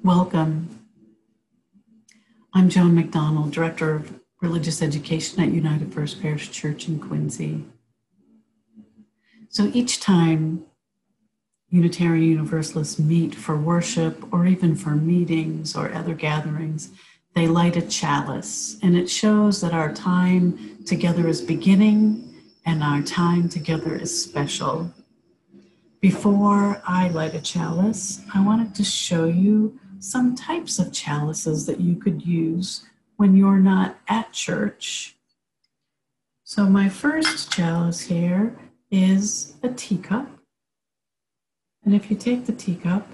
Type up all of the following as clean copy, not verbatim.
Welcome. I'm Joan McDonald, Director of Religious Education at United First Parish Church in Quincy. So each time Unitarian Universalists meet for worship or even for meetings or other gatherings, they light a chalice, and it shows that our time together is beginning and our time together is special. Before I light a chalice, I wanted to show you some types of chalices that you could use when you're not at church. So my first chalice here is a teacup. And if you take the teacup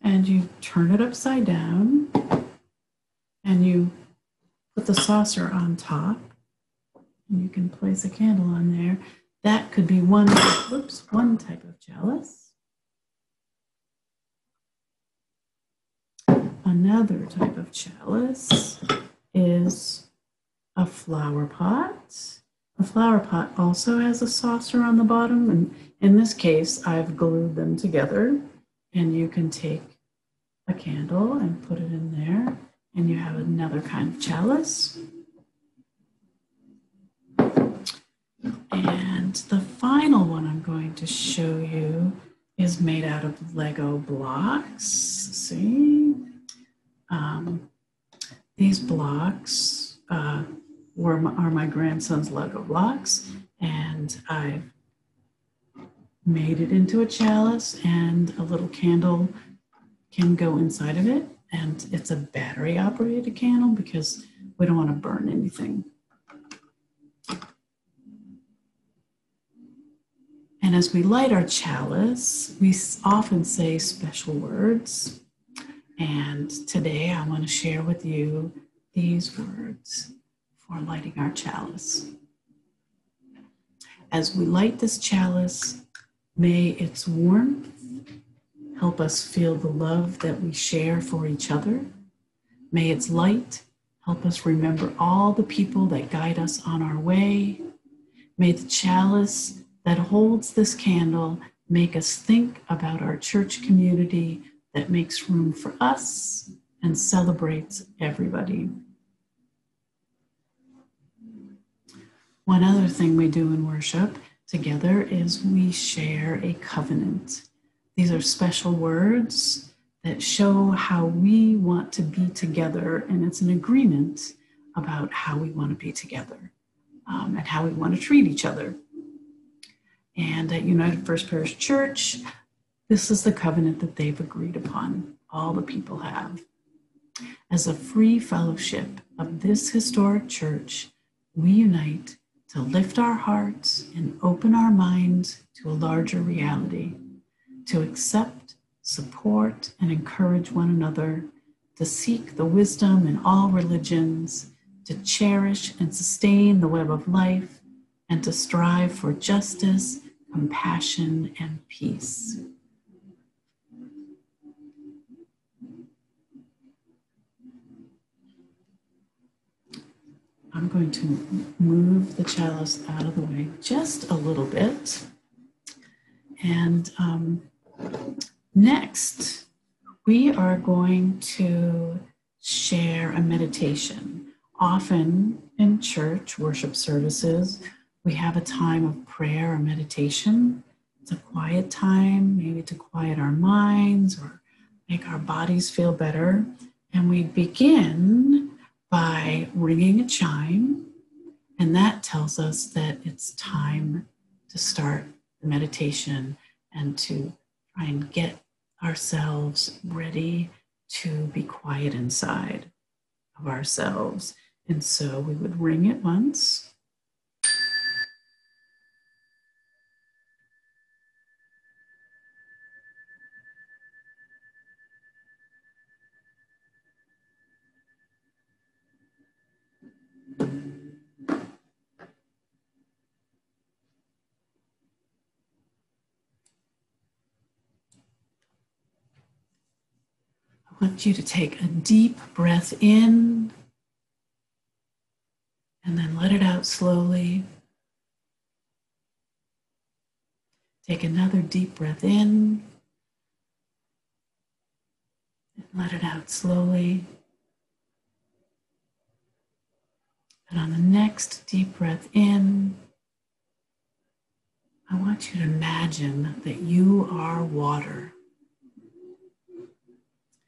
and you turn it upside down and you put the saucer on top, and you can place a candle on there, that could be one type of chalice. Another type of chalice is a flower pot. A flower pot also has a saucer on the bottom, and in this case, I've glued them together, and you can take a candle and put it in there, and you have another kind of chalice. And the final one I'm going to show you is made out of Lego blocks. See? These blocks are my grandson's Lego blocks, and I've made it into a chalice, and a little candle can go inside of it, and it's a battery-operated candle because we don't want to burn anything. And as we light our chalice, we often say special words. And today I want to share with you these words for lighting our chalice. As we light this chalice, may its warmth help us feel the love that we share for each other. May its light help us remember all the people that guide us on our way. May the chalice that holds this candle make us think about our church community that makes room for us and celebrates everybody. One other thing we do in worship together is we share a covenant. These are special words that show how we want to be together, and it's an agreement about how we want to be together and how we want to treat each other. And at United First Parish Church, this is the covenant that they've agreed upon, all the people have. As a free fellowship of this historic church, we unite to lift our hearts and open our minds to a larger reality, to accept, support, and encourage one another, to seek the wisdom in all religions, to cherish and sustain the web of life, and to strive for justice, compassion, and peace. I'm going to move the chalice out of the way just a little bit. And next, we are going to share a meditation. Often in church worship services, we have a time of prayer or meditation. It's a quiet time, maybe to quiet our minds or make our bodies feel better. And we begin by ringing a chime, and that tells us that it's time to start the meditation and to try and get ourselves ready to be quiet inside of ourselves. And so we would ring it once. I want you to take a deep breath in and then let it out slowly. Take another deep breath in Let it out slowly. And on the next deep breath in, I want you to imagine that you are water.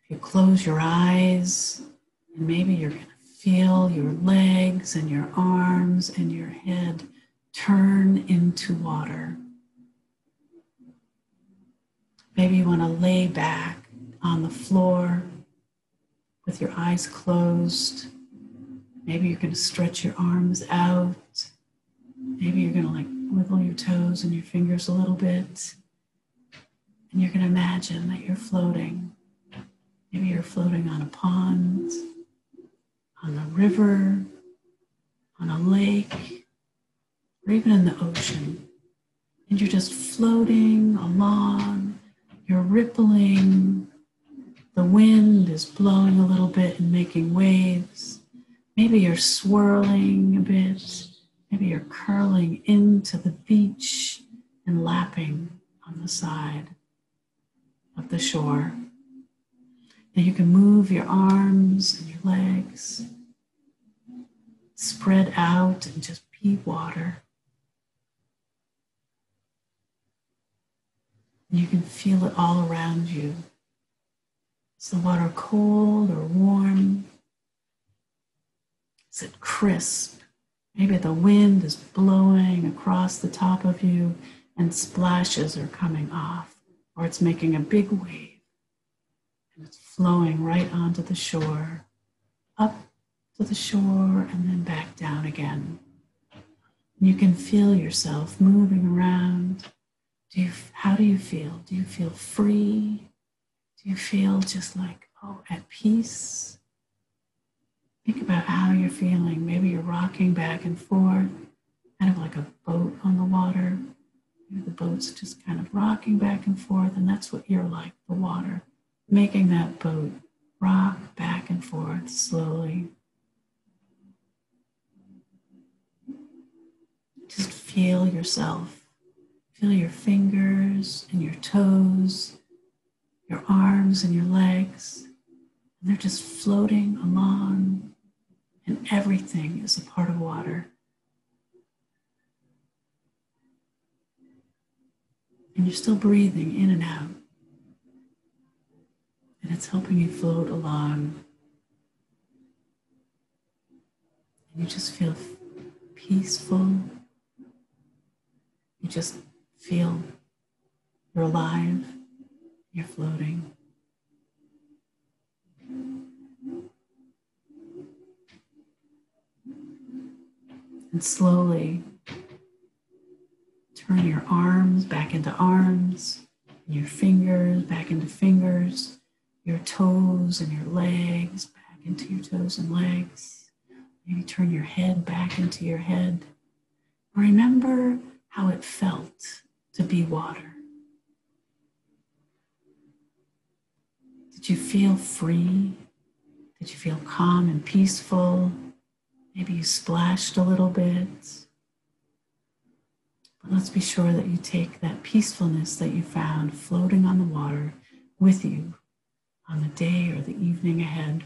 If you close your eyes, and maybe you're going to feel your legs and your arms and your head turn into water. Maybe you want to lay back on the floor with your eyes closed. Maybe you're going to stretch your arms out. Maybe you're going to like wiggle your toes and your fingers a little bit. And you're going to imagine that you're floating. Maybe you're floating on a pond, on a river, on a lake, or even in the ocean. And you're just floating along. You're rippling. The wind is blowing a little bit and making waves. Maybe you're swirling a bit. Maybe you're curling into the beach and lapping on the side of the shore. Now you can move your arms and your legs, spread out and just be water. And you can feel it all around you. Is the water cold or warm? Is it crisp? Maybe the wind is blowing across the top of you and splashes are coming off, or it's making a big wave and it's flowing right onto the shore, up to the shore and then back down again. And you can feel yourself moving around. How do you feel? Do you feel free? Do you feel just like, at peace? Think about how you're feeling. Maybe you're rocking back and forth, kind of like a boat on the water. Maybe the boat's just kind of rocking back and forth, and that's what you're like, the water, making that boat rock back and forth slowly. Just feel yourself. Feel your fingers and your toes, your arms and your legs, and they're just floating along. And everything is a part of water. And you're still breathing in and out. And it's helping you float along. And you just feel peaceful. You just feel you're alive. You're floating. And slowly turn your arms back into arms, and your fingers back into fingers, your toes and your legs back into your toes and legs. Maybe turn your head back into your head. Remember how it felt to be water. Did you feel free? Did you feel calm and peaceful? Maybe you splashed a little bit. But let's be sure that you take that peacefulness that you found floating on the water with you on the day or the evening ahead.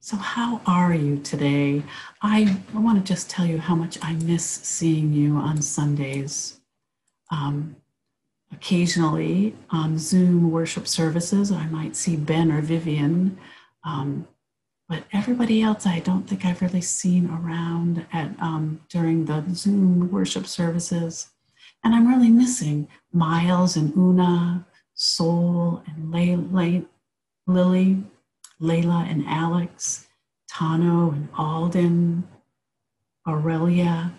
So how are you today? I want to just tell you how much I miss seeing you on Sundays. Occasionally on Zoom worship services, I might see Ben or Vivian, but everybody else I don't think I've really seen around during the Zoom worship services. And I'm really missing Miles and Una, Sol and Lily, Layla and Alex, Tano and Alden, Aurelia,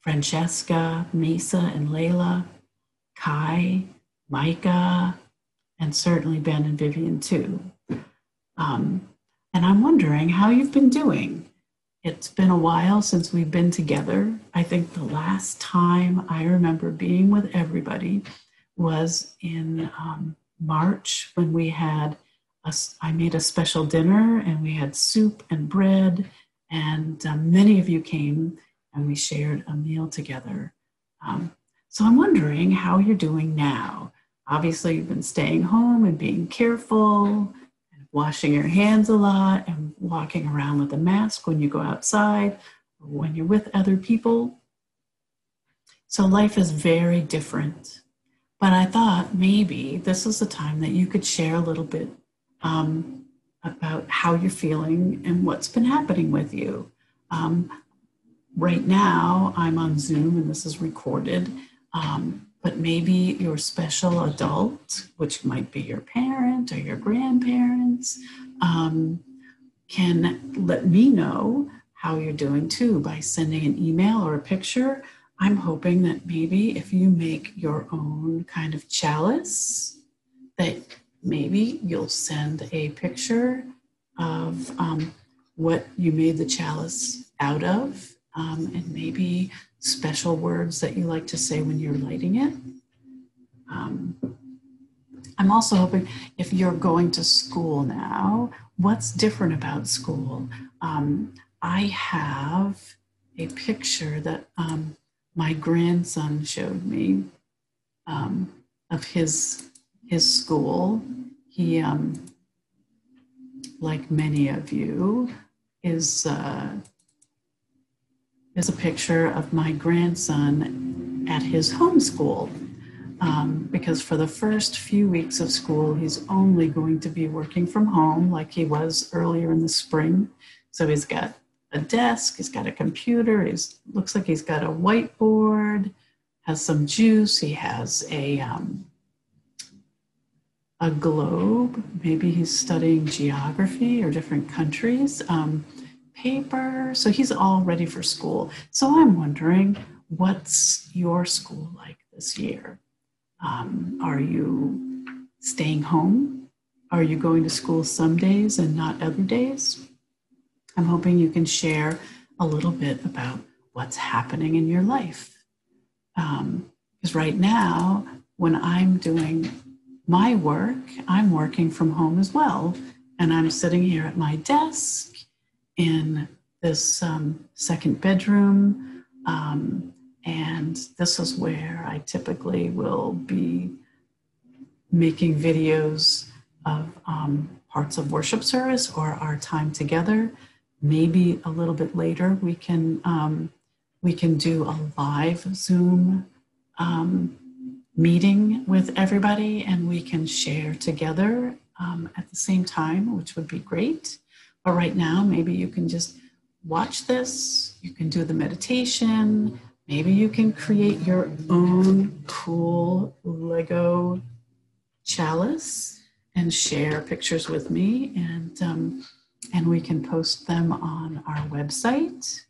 Francesca, Mesa and Layla, Kai, Micah, and certainly Ben and Vivian too. And I'm wondering how you've been doing. It's been a while since we've been together. I think the last time I remember being with everybody was in March when I made a special dinner and we had soup and bread, and many of you came and we shared a meal together. So I'm wondering how you're doing now. Obviously, you've been staying home and being careful, washing your hands a lot and walking around with a mask when you go outside or when you're with other people. So life is very different. But I thought maybe this is the time that you could share a little bit about how you're feeling and what's been happening with you. Right now, I'm on Zoom and this is recorded. But maybe your special adult, which might be your parent or your grandparents, can let me know how you're doing too by sending an email or a picture. I'm hoping that maybe if you make your own kind of chalice, that maybe you'll send a picture of what you made the chalice out of, and maybe special words that you like to say when you're lighting it. I'm also hoping if you're going to school now, what's different about school? I have a picture that my grandson showed me of his school. He, like many of you, is a picture of my grandson at his home school. Because for the first few weeks of school, he's only going to be working from home like he was earlier in the spring. So he's got a desk, he's got a computer, looks like he's got a whiteboard, has some juice, he has a globe, maybe he's studying geography or different countries, paper, so he's all ready for school. So I'm wondering, what's your school like this year? Are you staying home? Are you going to school some days and not other days? I'm hoping you can share a little bit about what's happening in your life. Because right now, when I'm doing my work, I'm working from home as well. And I'm sitting here at my desk in this second bedroom. And this is where I typically will be making videos of parts of worship service or our time together. Maybe a little bit later we can do a live Zoom meeting with everybody, and we can share together at the same time, which would be great. But right now, maybe you can just watch this. You can do the meditation. Maybe you can create your own cool Lego chalice and share pictures with me, and we can post them on our website,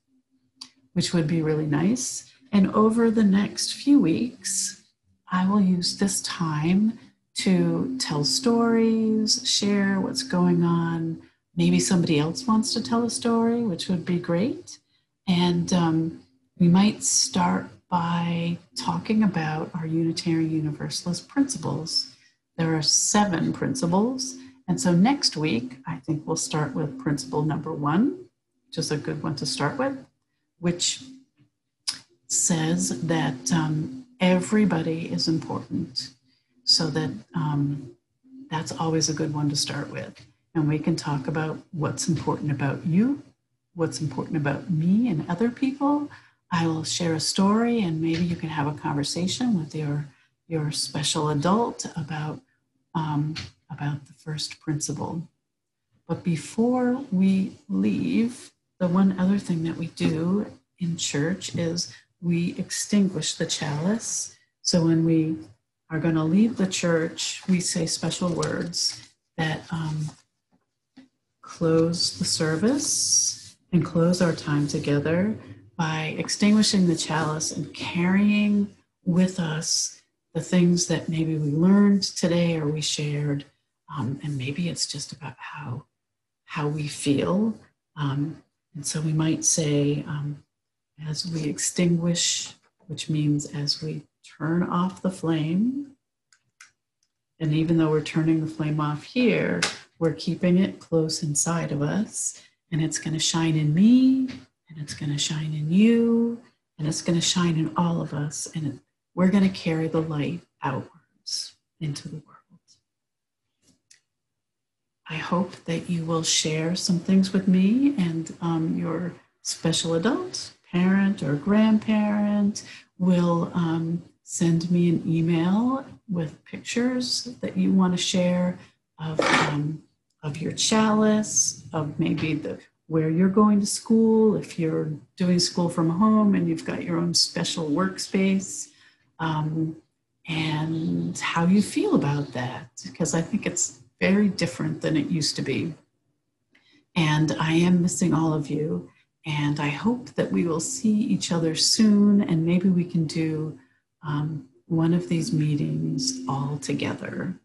which would be really nice. And over the next few weeks, I will use this time to tell stories, share what's going on. Maybe somebody else wants to tell a story, which would be great. And we might start by talking about our Unitarian Universalist principles. There are 7 principles. And so next week, I think we'll start with principle number 1, which is a good one to start with, which says that everybody is important. So that that's always a good one to start with. And we can talk about what's important about you, what's important about me and other people. I will share a story, and maybe you can have a conversation with your special adult about the first principle. But before we leave, the one other thing that we do in church is we extinguish the chalice. So when we are going to leave the church, we say special words that close the service and close our time together by extinguishing the chalice and carrying with us the things that maybe we learned today or we shared. And maybe it's just about how we feel. And so we might say, as we extinguish, which means as we turn off the flame, and even though we're turning the flame off here, we're keeping it close inside of us, and it's going to shine in me, and it's going to shine in you, and it's going to shine in all of us, and we're going to carry the light outwards into the world. I hope that you will share some things with me and your special adult, parent, or grandparent will send me an email with pictures that you want to share of your chalice, of maybe where you're going to school, if you're doing school from home and you've got your own special workspace, and how you feel about that, because I think it's very different than it used to be. And I am missing all of you. And I hope that we will see each other soon, and maybe we can do one of these meetings all together.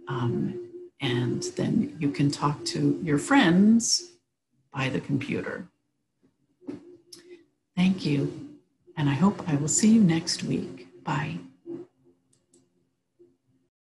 And then you can talk to your friends by the computer. Thank you. And I hope I will see you next week. Bye.